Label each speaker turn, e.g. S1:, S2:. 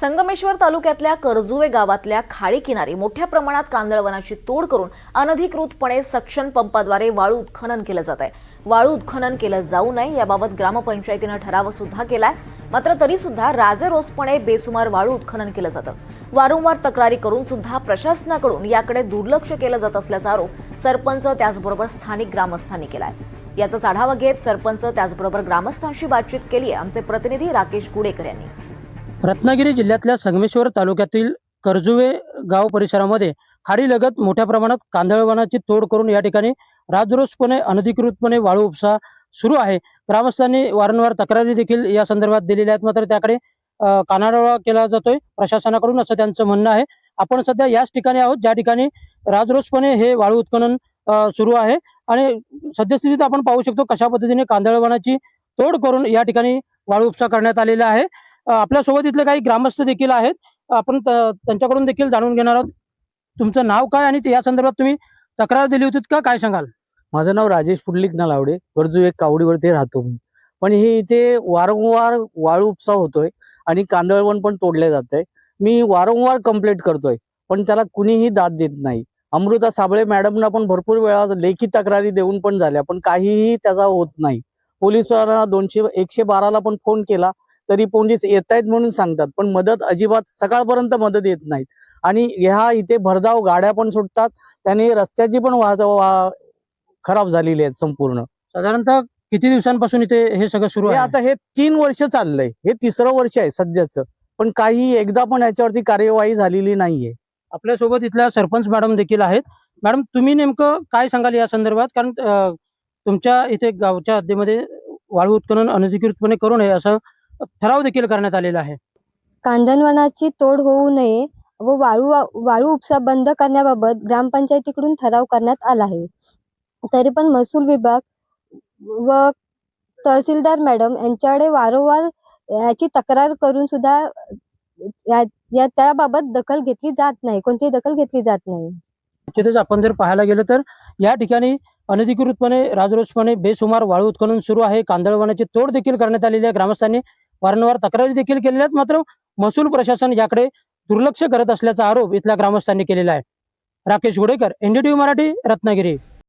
S1: संगमेश्वर तालुक्यातल्या करजुवे गावातल्या खाडी किनारी मोठ्या प्रमाणात कांदळवनाची तोड करून अनधिकृतपणे सक्शन पंपाद्वारे वाळू उत्खनन केलं जात आहे। वाळू उत्खनन केलं जाऊ नये याबाबत ग्रामपंचायतीनं ठराव सुद्धा केलाय। मात्र तरी सुद्धा राजरोसपणे बेसुमार वाळू उत्खनन केलं जातं। वारंवार तक्रारी करून सुद्धा प्रशासनाकडून याकडे दुर्लक्ष केलं जात असल्याचा आरोप सरपंच त्याचबरोबर स्थानिक ग्रामस्थांनी केलाय। याचा आढावा घेत सरपंच त्याचबरोबर ग्रामस्थांशी बातचीत केली आहे आमचे प्रतिनिधी राकेश गुडेकर यांनी।
S2: रत्नागिरी जिल्ह्यातल्या संगमेश्वर तालुक्यातील करजुवे गाव परिसरामध्ये खाडीलगत मोठ्या प्रमाणात कांदळवनाची तोड करून या ठिकाणी राजरोसपणे अनधिकृतपणे वाळू उपसा सुरू आहे। ग्रामस्थांनी वारंवार तक्रारी देखील या संदर्भात दिलेल्या आहेत, मात्र त्याकडे कानाडोळा केला जातोय प्रशासनाकडून, असं त्यांचं म्हणणं आहे। आपण सध्या याच ठिकाणी आहोत ज्या ठिकाणी राजरोसपणे हे वाळू उत्खनन सुरू आहे आणि सद्यस्थितीत आपण पाहू शकतो कशा पद्धतीने कांदळवनाची तोड करून या ठिकाणी वाळू उपसा करण्यात आलेला आहे। आपल्यासोबत इथले काही ग्रामस्थ देखील आहेत, आपण त्यांच्याकडून देखील जाणून घेणार आहोत। तुमचं नाव काय आणि या संदर्भात तुम्ही तक्रार दिली होती का, काय सांगाल?
S3: माझं नाव राजेश पुंडलिक नालावडे, गरजू एक कावडीवरती राहतो मी। पण हे इथे वारंवार वाळू उपसा होतोय आणि कांदळवन पण तोडले जात आहे। मी वारंवार कंप्लेंट करतोय पण त्याला कुणीही दाद देत नाही। अमृता साबळे मॅडमना पण भरपूर वेळा लेखी तक्रारी देऊन पण झाल्या, पण काहीही त्याचा होत नाही। पोलिसांना 112ला पण फोन केला तरी पोलीस येत आहेत म्हणून सांगतात, पण मदत अजिबात सकाळपर्यंत मदत येत नाही। आणि ह्या इथे भरधाव गाड्या पण सुटतात, त्याने रस्त्याची पण खराब झालेली आहेत संपूर्ण।
S2: साधारणतः किती दिवसांपासून इथे हे सगळं सुरू आहे?
S3: आता हे 3 वर्ष चाललंय, हे 3रं वर्ष आहे सध्याचं, पण काही एकदा पण याच्यावरती कार्यवाही झालेली नाहीये।
S2: आपल्यासोबत इथल्या सरपंच मॅडम देखील आहेत। मॅडम, तुम्ही नेमकं काय सांगाल या संदर्भात? कारण तुमच्या इथे गावच्या हद्दीमध्ये वाळू उत्खनन अनधिकृतपणे करू नये असं ठराव देखील करण्यात आलेला आहे।
S4: कांदळवनाची तोड होऊ नये व वाळू उपसा बंद करण्याबाबत ग्रामपंचायतीकडून ठराव करण्यात आला आहे। तरी पण महसूल विभाग व तहसीलदार मॅडम यांच्याकडे वारंवार याची तक्रार करून सुद्धा त्याबाबत दखल घेतली जात नाही, कोणतीही दखल घेतली जात नाही।
S2: तिथेच आपण जर पाहायला गेलं तर या ठिकाणी अनधिकृतपणे राजरोसपणे बेसुमार वाळू उत्खनन सुरू आहे। कांदळवनाची तोड देखील करण्यात आलेली आहे। ग्रामस्थांनी वारंवार तक्रारी देखील केलेल्या आहेत, मात्र महसूल प्रशासन याकडे दुर्लक्ष करत असल्याचा आरोप इथल्या ग्रामस्थांनी केलेला आहे। राकेश गुडेकर, NDTV मराठी, रत्नागिरी।